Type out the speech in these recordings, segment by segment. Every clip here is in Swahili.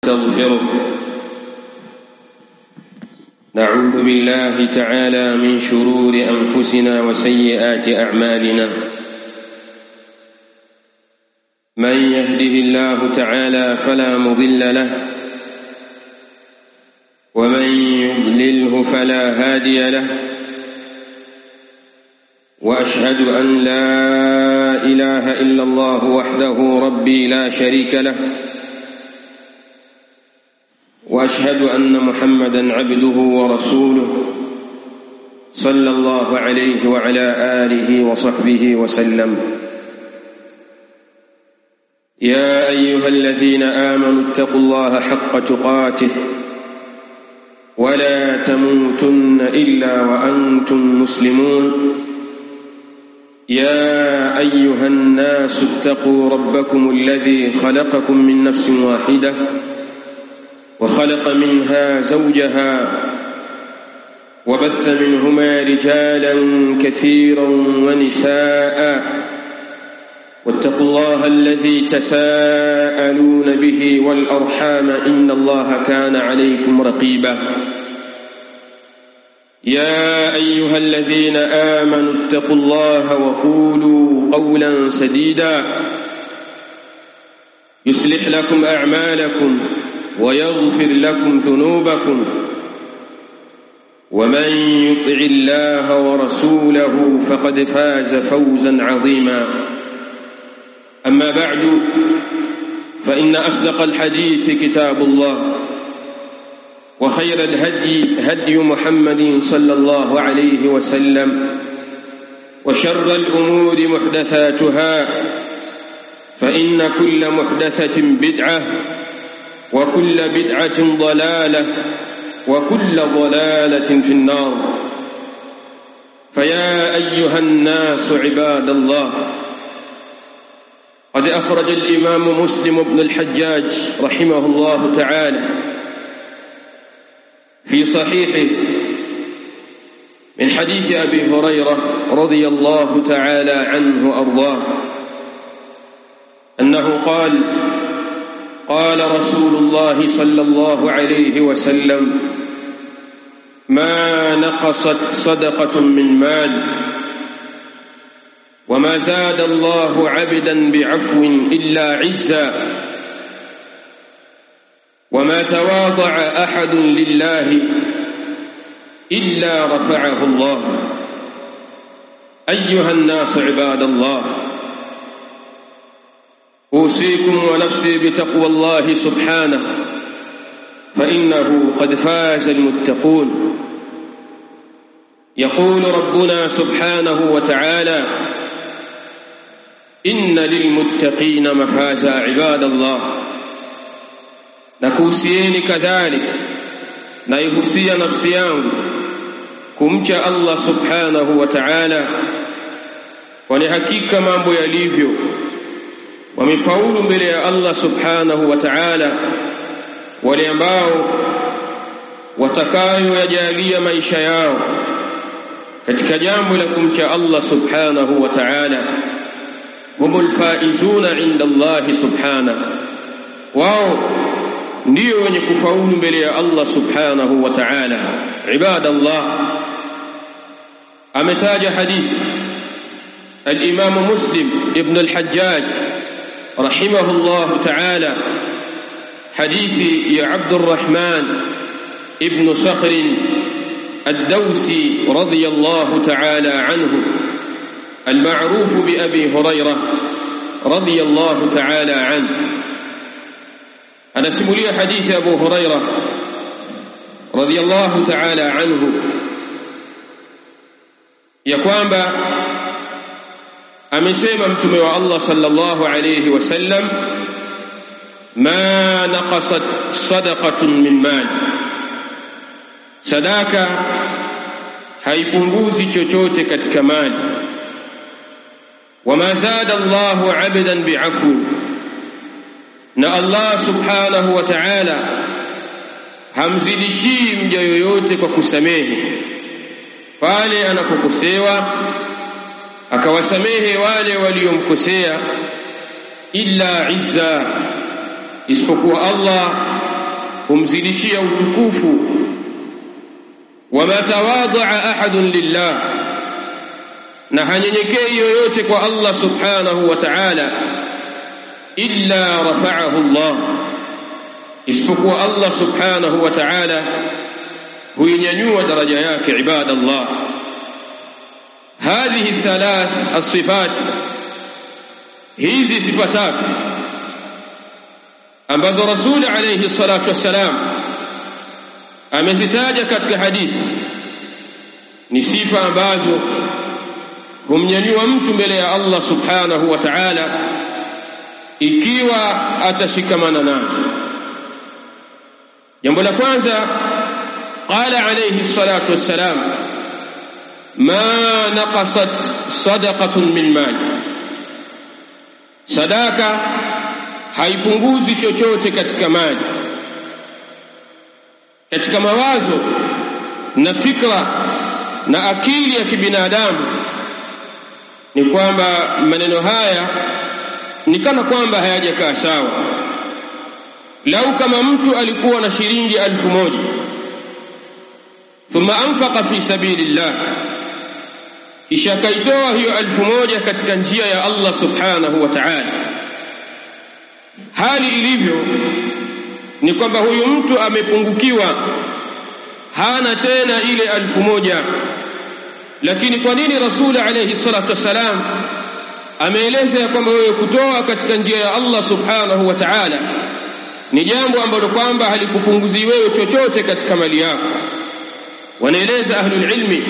ونستغفره. نعوذ بالله تعالى من شرور أنفسنا وسيئات أعمالنا. من يهده الله تعالى فلا مضل له، ومن يضلله فلا هادي له. وأشهد أن لا إله إلا الله وحده ربي لا شريك له، وأشهد أن محمدًا عبده ورسوله صلى الله عليه وعلى آله وصحبه وسلم. يا أيها الذين آمنوا اتقوا الله حق تقاته ولا تموتن إلا وأنتم مسلمون. يا أيها الناس اتقوا ربكم الذي خلقكم من نفس واحدة وخلق منها زوجها وبث منهما رجالا كثيرا ونساء. واتقوا الله الذي تساءلون به والأرحام إن الله كان عليكم رقيبا. يا أيها الذين آمنوا اتقوا الله وقولوا قولا سديدا يصلح لكم أعمالكم ويغفر لكم ذنوبكم، ومن يطع الله ورسوله فقد فاز فوزا عظيما. أما بعد، فإن أصدق الحديث كتاب الله، وخير الهدي هدي محمد صلى الله عليه وسلم، وشر الأمور محدثاتها، فإن كل محدثة بدعة، وكل بدعة ضلالة، وكل ضلالة في النار. فيا أيها الناس عباد الله، قد أخرج الإمام مسلم بن الحجاج رحمه الله تعالى في صحيحه من حديث أبي هريرة رضي الله تعالى عنه وأرضاه أنه قال: قال رسول الله صلى الله عليه وسلم: ما نقصت صدقة من مال، وما زاد الله عبدا بعفو إلا عزا، وما تواضع أحد لله إلا رفعه الله. أيها الناس عباد الله، أوصيكم ونفسي بتقوى الله سبحانه، فإنه قد فاز المتقون. يقول ربنا سبحانه وتعالى: إن للمتقين مفازا. عباد الله، nakuhusieni kadhalika naihusia nafsi yangu kumcha Allah subhanahu wa ta'ala, kwani hakika mambo yalivyo wamefaulu mbele ya Allah subhanahu wa ta'ala wale ambao watakayo yajalia maisha yao katika jambo la kumcha Allah subhanahu wa ta'ala. Humul faizuna inda Allah subhanahu, wao ndio wenye kufaulu mbele ya Allah subhanahu wa ta'ala. Ibadallah, ametaja hadithi al-Imam Muslim ibn al-Hajjaj rahimahullah ta'ala, hadithi ya Abdurrahman ibn Sakhr الدوسي رضي الله تعالى عنه المعروف بأبي هريرة رضي الله تعالى عنه. أنا سمولي حديث أبو هريرة رضي الله تعالى عنه يقوم أمسيما متموى الله صلى الله عليه وسلم: ما نقصت صدقة من مال، sadaka haipunguzi chochote katika mali. Wama zada Allahu 'abdan bi'afwi, na Allah subhanahu wa ta'ala hamzidishi mja yoyote kwa kusamehe pale anapokosewa, akawasamehe wale waliomkosea, illa izza, isipokuwa Allah humzidishia utukufu. Wama tawadha'a ahadun lillah, na hanyenyekei yoyote kwa Allah subhanahu wa ta'ala illa rafa'ahu Allah, isipokuwa Allah subhanahu wa ta'ala huinyanyua daraja yake. Ibadallah, hadhihi thalath as-sifat, hizi sifa tatu ambazo Rasul alayhi salatu wassalam amezitaja katika hadithi, ni sifa ambazo humnyanyua mtu mbele ya Allah subhanahu wa ta'ala ikiwa atashikamana nazo. Jambo la kwanza, qala alayhi salatu wassalam, ma naqasat sadaqatun min mal, sadaka haipunguzi chochote katika mali. Katika mawazo na fikra na akili ya kibinadamu ni kwamba maneno haya ni kana kwamba hayajakaa sawa. Lau kama mtu alikuwa na shilingi 1000 thumma anfaqa fi sabilillah, kisha kaitoa hiyo 1000 katika njia ya Allah subhanahu wa ta'ala, hali ilivyo ni kwamba huyu mtu amepungukiwa, hana tena ile 1000. Lakini kwa nini Rasul alayhi salatu wasalam ameeleza kwamba wewe kutoa katika njia ya Allah subhanahu wa ta'ala ni jambo ambalo kwamba halikupunguzi wewe chochote katika mali yako? Wanaeleza ahlul ilmi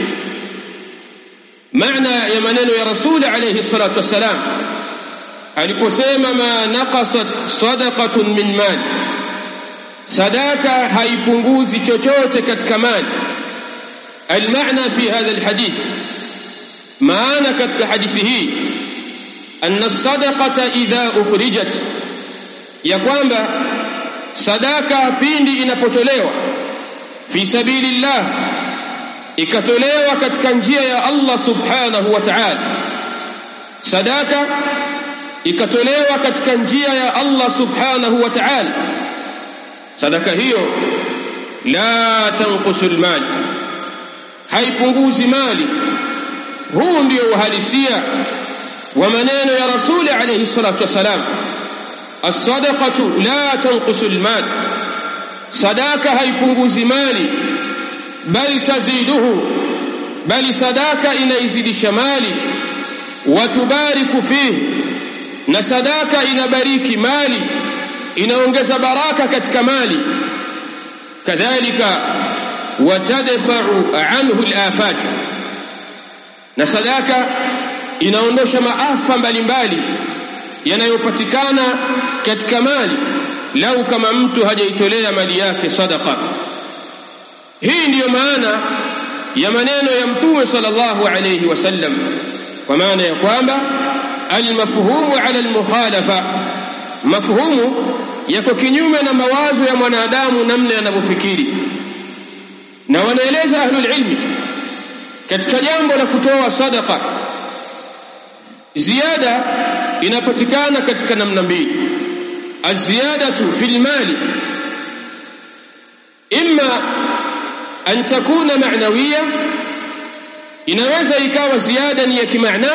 maana ya maneno ya Rasul alayhi salatu wasalam aliposema ma naqasat sadaqatun min mali, sadaka haipunguzi chochote katika mali. المعنى في هذا الحديث، معنى katika hadithi hii أن الصدقة إذا أخرجت، ya kwamba sadaka pindi inapotolewa fi sabilillah, ikatolewa katika njia ya Allah subhanahu wa ta'ala, sadaka ikatolewa katika njia ya Allah subhanahu wa ta'ala, sadaka hiyo la tanqusul mal, haipunguzi mali. Huu ndio uhalisia wa maneno ya Rasul alayhi salatu wasalam, as-sadaqatu la tanqusul mal, sadaka haipunguzi mali, bal taziduhu, bali sadaka inaizidisha mali. Wa tubariku fihi, na sadaka inabariki mali, inaongeza baraka katika mali. Kadhalika watadfa'u anhu al-afat, na sadaka inaondosha maafa mbalimbali yanayopatikana katika mali lau kama mtu hajaitolea mali yake sadaqa. Hii ndiyo maana ya maneno ya Mtume sallallahu alayhi wasallam, kwa maana ya kwamba al-mafhumu ala al-mukhalafa, mafhumu yako kinyume na mawazo ya mwanadamu namna yanavyofikiri. Na wanaeleza ahlul ilmi katika jambo la kutoa sadaqa, ziada inapatikana katika namna mbili. Az-ziyadatu fil mali imma an takuna ma'nawiyya, inaweza ikawa ziada ni ya kimaana,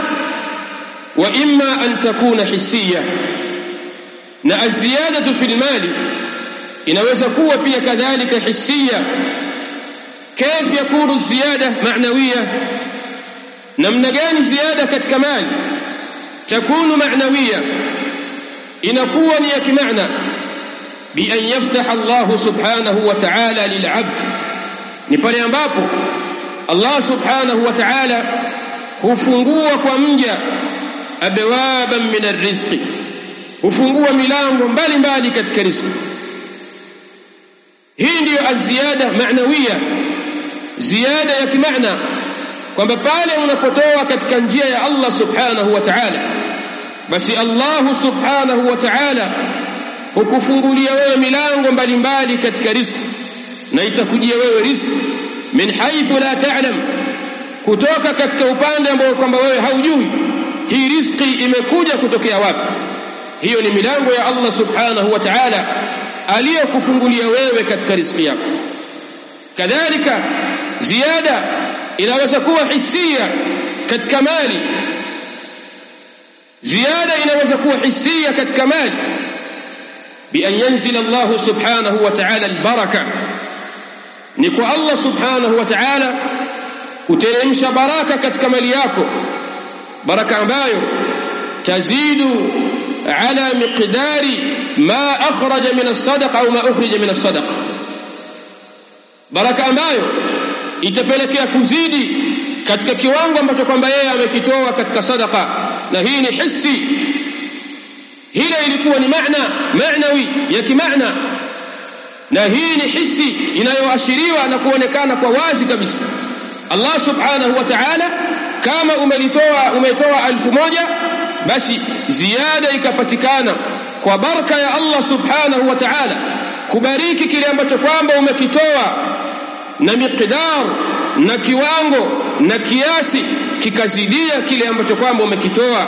wa imma an takuna hissiyya. Na az-ziyadatu fil mali inaweza kuwa pia kadhalika hissiyya. كيف يكون الزيادة معنوية؟ namna gani ziada katika mali takunu ma'nawiyya, inakuwa ni ya kimaana? bi an yaftah Allah subhanahu wa ta'ala lil'abd, ni pale ambapo Allah subhanahu wa ta'ala hufungua kwa mja abwaban min ar-rizqi, hufungua milango mbalimbali katika riziki. Hii ndiyo az-ziyada ma'nawiyya, ziada ya kimaana, kwamba pale unapotoa katika njia ya Allah subhanahu wa ta'ala, basi Allah subhanahu wa ta'ala hukufungulia wewe milango mbalimbali katika riziki, na itakujia wewe riziki min haythu la ta'lam, kutoka katika upande ambao kwamba wewe haujui hii riziki imekuja kutokea wapi. Hiyo ni milango ya Allah subhanahu wa ta'ala aliyokufungulia wewe katika riziki yako. Kadhalika ziada inaweza kuwa hisia katika mali, ziada inaweza kuwa hisia katika mali bi an yanzila Allah subhanahu wa ta'ala albaraka, ni kwa Allah subhanahu wa ta'ala kuteremsha baraka katika mali yako, baraka ambayo tazidu ala miqdari ma akhraja min as-sadaqa au ma ukhrija min as-sadaqa, baraka ambayo itapelekea kuzidi katika kiwango ambacho kwamba yeye amekitoa katika sadaqa. Na hii ni hissi, hile ilikuwa ni maanawi ya kimaana, na hii ni hissi inayoashiriwa na kuonekana kwa wazi kabisa. Allah subhanahu wa ta'ala kama umetoa 1000, basi ziada ikapatikana kwa baraka ya Allah subhanahu wa ta'ala kubariki kile ambacho kwamba umekitoa, na miqdar na kiwango na kiasi kikazidia kile ambacho kwamba umekitoa.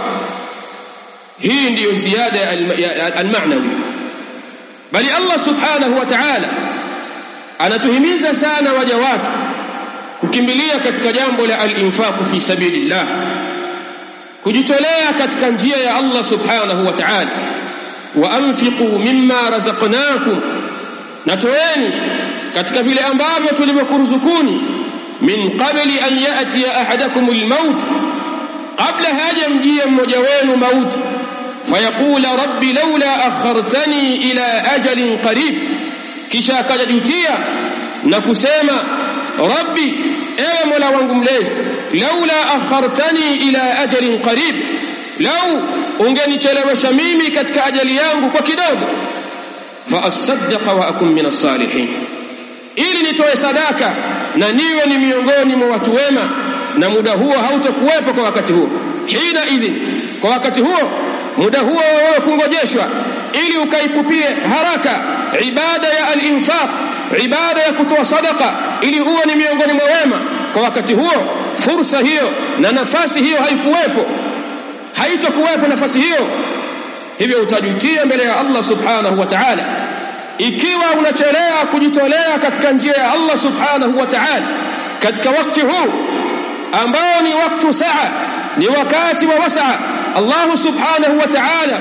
Hii ndiyo ziada al-ma'nawi. Bali Allah subhanahu wa ta'ala anatuhimiza sana waja wake kukimbilia katika jambo la al-infaq fi sabilillah, kujitolea katika njia ya Allah subhanahu wa ta'ala. Wa anfiqu mimma razaqnakum, natoeni katika vile ambavyo tulivyokuruzukuni, min qabli an ya'tiya ahadakum al-maut, qabla haja mjie mmoja wenu mauti, fayaqula rabbi laula akhartani ila ajalin qarib, kisha akajutia na kusema rabbi, ewe Mola wangu mlezi, laula akhartani ila ajalin qarib, lau ungenichelewesha mimi katika ajali yangu kwa kidogo, fa asaddaqa wa akun min as-salihin, ili nitoe sadaka na niwe ni miongoni mwa watu wema. Na muda huo hautakuwepo kwa wakati huo, hina idhin, kwa wakati huo, muda huo wewe kungojeshwa ili ukaipupie haraka ibada ya al-infaq, ibada ya kutoa sadaka, ili uwe ni miongoni mwa wema. Kwa wakati huo fursa hiyo na nafasi hiyo haikuwepo, haitakuwepo nafasi hiyo. Hivyo utajutia mbele ya Allah subhanahu wa ta'ala ikiwa unachelea kujitolea katika njia ya Allah subhanahu wa ta'ala katika wakati huu ambao ni wakati saa, ni wakati wa wasaa. Allah subhanahu wa ta'ala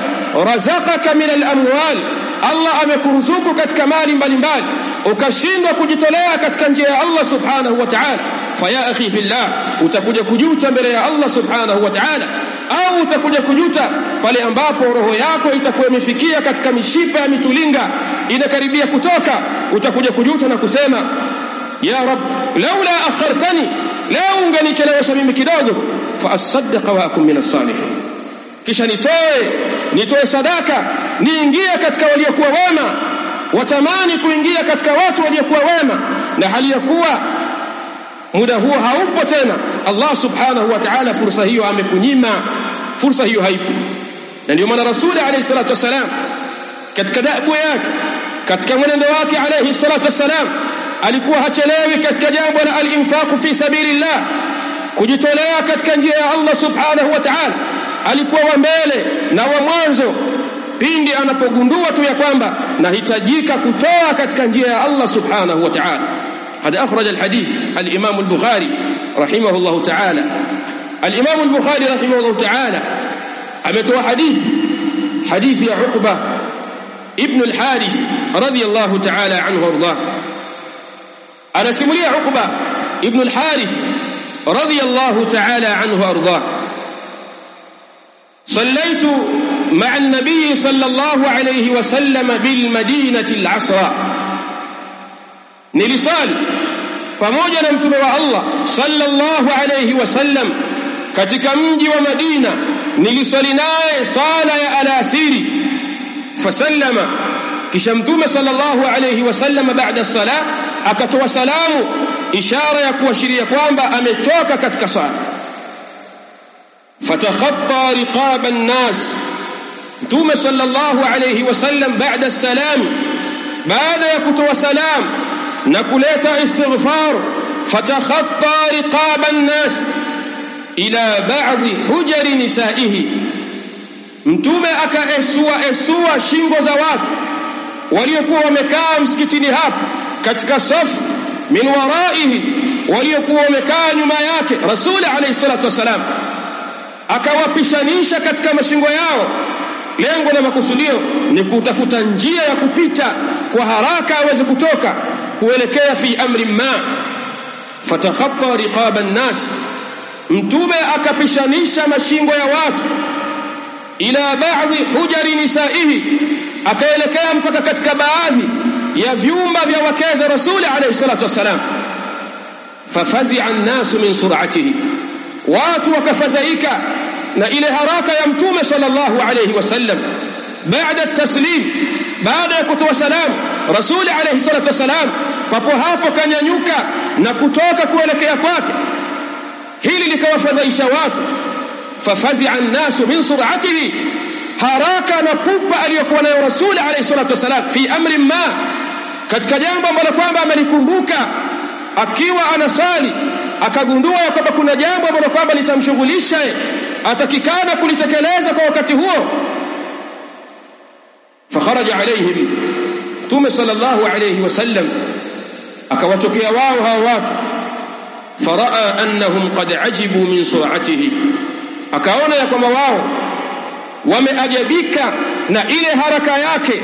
razaqaka min al-amwal, Allah amekuruzuku katika mali mbalimbali, ukashindwa kujitolea katika njia ya Allah subhanahu wa ta'ala. Faya akhi fillah, utakuja kujuta mbele ya Allah subhanahu wa ta'ala, au utakuja kujuta pale ambapo roho yako itakuwa imefikia katika mishipa ya mitulinga inakaribia kutoka. Utakuja kujuta na kusema ya rab laula akhartani, lau ungenichelewesha mimi kidogo, fa asaddaqa wa akun min as-salihin, kisha nitoe sadaka, niingie katika waliokuwa wema. Watamani kuingia katika watu waliokuwa wema, na hali ya kuwa muda huo haupo tena. Allah subhanahu wa ta'ala fursa hiyo amekunyima, fursa hiyo haipo. Na ndio maana Rasul alayhi salatu wasalam katika da'bu yake, katika mwenendo wake alayhi salatu wasalam, alikuwa hachelewi katika jambo la al-infaq fi sabilillah, kujitolea katika njia ya Allah subhanahu wa ta'ala. Alikuwa wa mbele na wa mwanzo pindi anapogundua tu ya kwamba nahitajika kutoa katika njia ya Allah subhanahu wa ta'ala. قد أخرج الحديث الإمام البخاري رحمه الله تعالى. الإمام البخاري رحمه الله تعالى أمتوا حديث يا عقبة ابن الحارث رضي الله تعالى عنه وارضاه. أنا سمولي عقبة ابن الحارث رضي الله تعالى عنه وارضاه. صليت مع النبي صلى الله عليه وسلم بالمدينة العصر، nilisali pamoja na mtume wa Allah sallallahu alayhi wasallam katika mji wa Madina. Nilisali naye sala ya alasiri, fasallama, kisha mtume sallallahu alayhi wasallam baada sala akatoa salamu, ishara ya kuashiria kwamba ametoka katika sala. Fatakhatta riqaba an-nas, mtume sallallahu alayhi wasallam baada salam, baada ya kutoa salamu na kuleta istighfar, fatakhatta riqaba an-nas ila ba'dhi hujari nisaihi, mtume akaesua shingo za watu waliokuwa wamekaa msikitini hapo katika safu min waraihi, waliokuwa wamekaa nyuma yake Rasul alayhi salatu wasalam, akawapishanisha katika mashingo yao. Lengo na makusudio ni kutafuta njia ya kupita kwa haraka aweze kutoka kuelekea fi amri ma. Fatakhatta riqaba an-nas, mtume akapishanisha mashingo ya watu ila baadhi hujari nisaihi, akaelekea mpaka katika baadhi ya vyumba vya wakeza Rasul alayhi salatu wasalam. Fafazi'a an-nas min sur'atihi, watu wakafadhaika na ile haraka ya mtume sallallahu alayhi wasallam. Baada at-taslim, baada ya kutoa salamu Rasul alayhi salatu wasalam, papo hapo kanyanyuka na kutoka kuelekea kwake. Hili likawafadhaisha watu. Fafazi'a an-nas min sur'atihi, haraka na pupa aliyokuwa nayo Rasul alayhi salatu wasalam fi amri ma, katika jambo ambalo kwamba amelikumbuka akiwa anasali, akagundua ya kwamba kuna jambo ambalo kwamba litamshughulisha, atakikana kulitekeleza kwa wakati huo. Fakharaja alayhim, Mtume sallallahu alayhi wasallam akawatokea wao hao watu. Faraa annahum qad ajibu min sur'atihi, akaona ya kwamba wao wameajabika na ile haraka yake,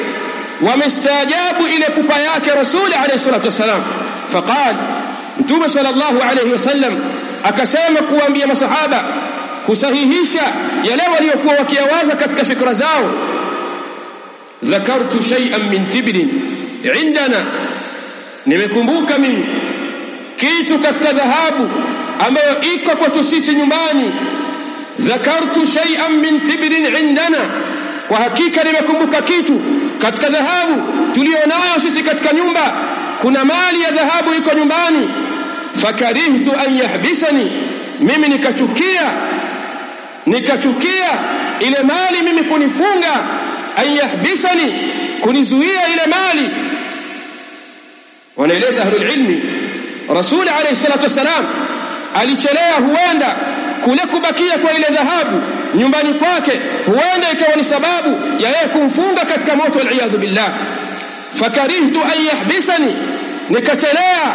wamestaajabu ile pupa yake Rasul alayhi salatu wasalam. Faqal, Mtume sallallahu alayhi wasallam akasema kuambia masahaba, kusahihisha yale waliokuwa wakiyawaza katika fikra zao. Dhakartu shay'an min tibrin indana, nimekumbuka mimi kitu katika dhahabu ambayo iko kwetu sisi nyumbani. Dhakartu shay'an min tibrin indana, kwa hakika nimekumbuka kitu katika dhahabu tulionayo sisi katika nyumba. Kuna mali ya dhahabu iko nyumbani. Fakarihtu an yahbisani, mimi nikachukia ile mali mimi kunifunga. An yahbisani, kunizuia ile mali. Wanaeleza ahlul ilmi, Rasul alayhi salatu wasalam alichelea huenda kule kubakia kwa ile dhahabu nyumbani kwake, huenda ikawa ni sababu ya yeye kumfunga katika moto, wal billah. Fakarihtu an yahbisani, nikachelea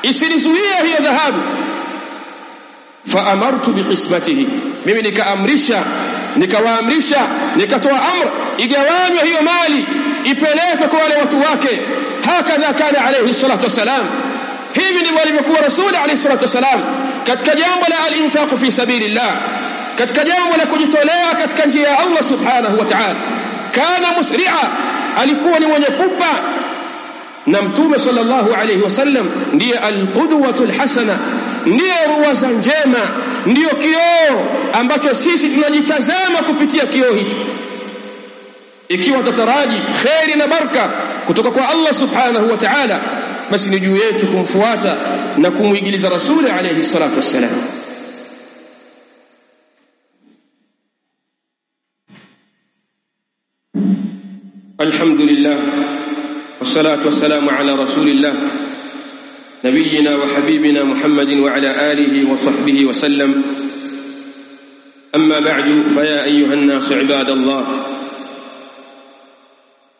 isinizuie hiyo dhahabu. Faamartu biqismatihi, mimi nikawaamrisha nikatoa amr igawanywe hiyo mali, ipelekwe kwa wale watu wake. Hakadha kana alayhi salatu wasalam, hivi ndivyo alivyokuwa Rasul alayhi salatu wasalam katika jambo la al-infaq fi sabilillah, katika jambo la kujitolea katika njia ya Allah subhanahu wa ta'ala. Kana musri'a, alikuwa ni mwenye pupa. Na Mtume sallallahu alayhi wasallam ndiye al-qudwatul hasana, ndiye ruwaza njema, ndiyo kioo ambacho sisi tunajitazama kupitia kioo hicho. Ikiwa tutaraji khairi na baraka kutoka kwa Allah subhanahu wa ta'ala, basi ni juu yetu kumfuata na kumuigiliza Rasul alayhi salatu wassalam. Alhamdulillah wassalatu wassalamu ala rasulillah نبينا وحبيبنا محمد وعلى آله وصحبه وسلم. أما بعد، فيا أيها الناس عباد الله،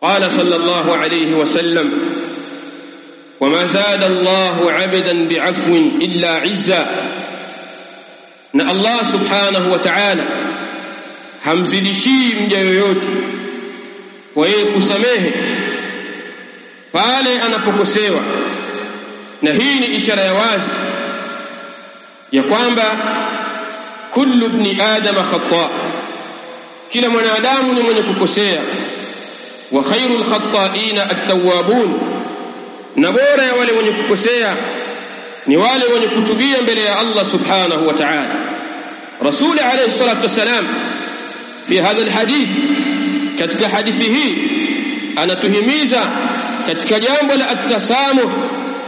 قال صلى الله عليه وسلم: وما زاد الله عبدا بعفو إلا عزا. na Allah subhanahu wa ta'ala hamzidishi mja yoyote kwa yeye kusamehe pale anapokosewa. Na hii ni ishara ya wazi ya kwamba kullu ibn adam khata, kila mwanadamu ni mwenye kukosea. Wa khairul khata'ina at-tawwabun, na bora ya wale wenye kukosea ni wale wenye kutubia mbele ya Allah subhanahu wa ta'ala. Rasul alayhi salatu wasalam fi hadha alhadith, katika hadithi hii anatuhimiza katika jambo la at-tasamuh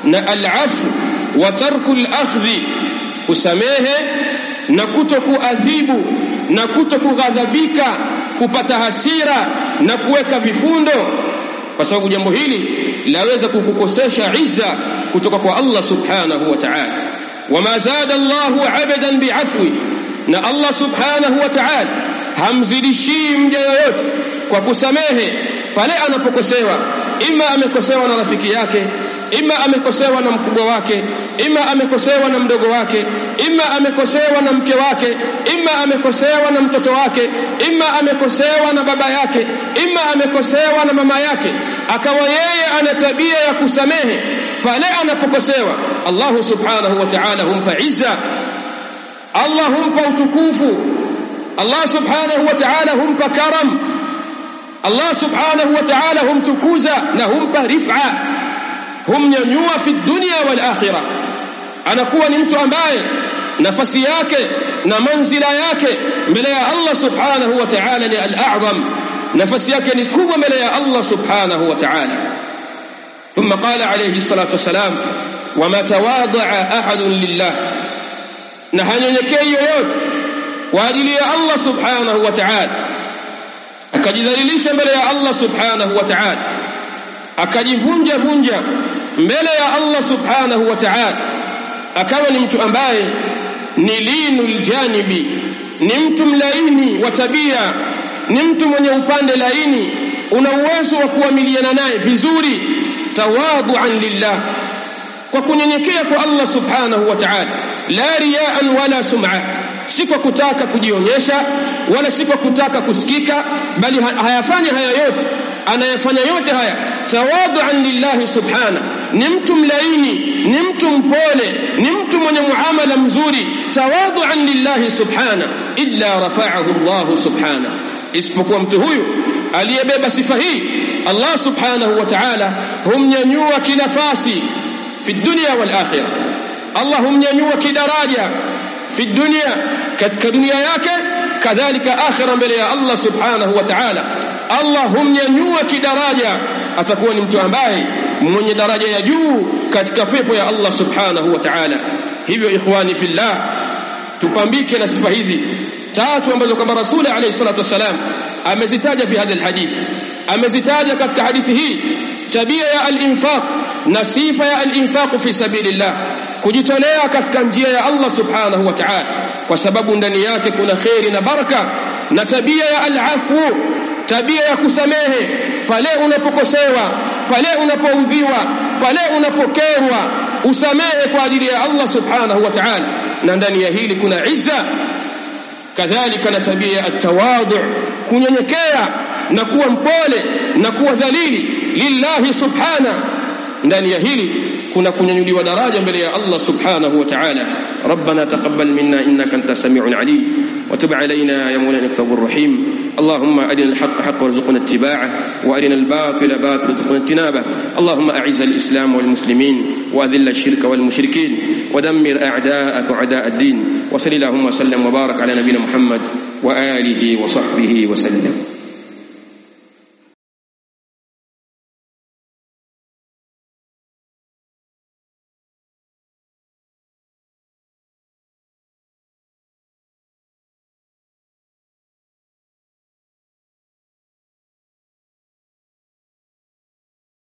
na al-afu wa tarku al-akhdhi, kusamehe na kutokuadhibu na kutokughadhabika, kupata hasira na kuweka vifundo, kwa sababu jambo hili laweza kukukosesha izza kutoka kwa Allah subhanahu wa ta'ala. Wama zada Allahu 'abdan bi'afwi, na Allah subhanahu wa ta'ala hamzidishi mja yoyote kwa kusamehe pale anapokosewa, ima amekosewa na rafiki yake, ima amekosewa na mkubwa wake, ima amekosewa na mdogo wake, ima amekosewa na mke wake, ima amekosewa na mtoto wake, ima amekosewa na baba yake, ima amekosewa na mama yake, akawa yeye ana tabia ya kusamehe pale anapokosewa, Allah subhanahu wa ta'ala humpa izza, Allah humpa utukufu, Allah subhanahu wa ta'ala humpa karam, Allah subhanahu wa ta'ala humtukuza na humpa rif'a, humnyanyua fi dunya wal akhirah. Anakuwa ni mtu ambaye nafasi yake na manzila yake mbele ya Allah subhanahu wa ta'ala ni al-a'zam, nafasi yake ni kubwa mbele ya Allah subhanahu wa ta'ala. ثم قال عليه الصلاة والسلام وما تواضع أحد لله, na hanyenyekei yoyote kwa ajili ya Allah subhanahu wa ta'ala, akajidhalilisha mbele ya Allah subhanahu wa ta'ala, akajivunja vunja mbele ya Allah subhanahu wa ta'ala, akawa ni mtu ambaye ni linul janibi, ni mtu mlaini wa tabia, ni mtu mwenye upande laini, una uwezo wa kuamiliana naye vizuri, tawadhu'an lillah, kwa kunyenyekea kwa Allah subhanahu wa ta'ala, la riya'an wala sum'a, si kwa kutaka kujionyesha wala si kwa kutaka kusikika, bali hayafanya haya yote, anayafanya yote haya tawadhu'an lillahi subhanahu, ni mtu mlaini, ni mtu mpole, ni mtu mwenye muamala mzuri, tawadhu'an lillahi subhanahu, illa rafa'ahu Allah subhanahu, isipokuwa mtu huyu aliyebeba sifa hii, Allah subhanahu wa ta'ala humnyanyua kinafasi fi dunya wal akhirah, Allah humnyanyua kidaraja fi dunya, katika dunia yake, kadhalika akhira mbele ya Allah subhanahu wa ta'ala, Allah humnyanyua kidaraja, atakuwa ni mtu ambaye mwenye daraja ya juu katika pepo ya Allah subhanahu wa ta'ala. Hivyo ikhwani fillah, tupambike na sifa hizi tatu ambazo kama Rasul alayhi salatu wasalam amezitaja fi hadha alhadith, amezitaja katika hadithi hii, tabia ya al-infaq na sifa ya al-infaq fi sabilillah, kujitolea katika njia ya Allah subhanahu wa ta'ala, kwa sababu ndani yake kuna khairi na baraka, na tabia ya al-afwu, tabia ya kusamehe pale unapokosewa, pale unapoudhiwa, pale unapokerwa, usamehe kwa ajili ya Allah subhanahu wa ta'ala, na ndani ya hili kuna izza. Kadhalika na tabia ya at-tawadhu, kunyenyekea na kuwa mpole na kuwa dhalili lillahi subhanahu, ndani ya hili kuna kunyanyuliwa daraja mbele ya Allah subhanahu wa ta'ala. Rabbana taqabbal minna innaka antas samiul alim wa tub alayna ya mawlana tawwabur rahim. Allahumma arina al-haqqa haqqan warzuqna ittiba'ahu wa arina al-batila batilan warzuqna ijtinabah. Allahumma a'izz al-islam wal muslimin wa adhill ash-shirka wal mushrikin wa dammir a'da'aka wa a'da' ad-din wa sallallahu wa sallam wa barak ala nabiyyina Muhammad wa alihi wa sahbihi wa sallam.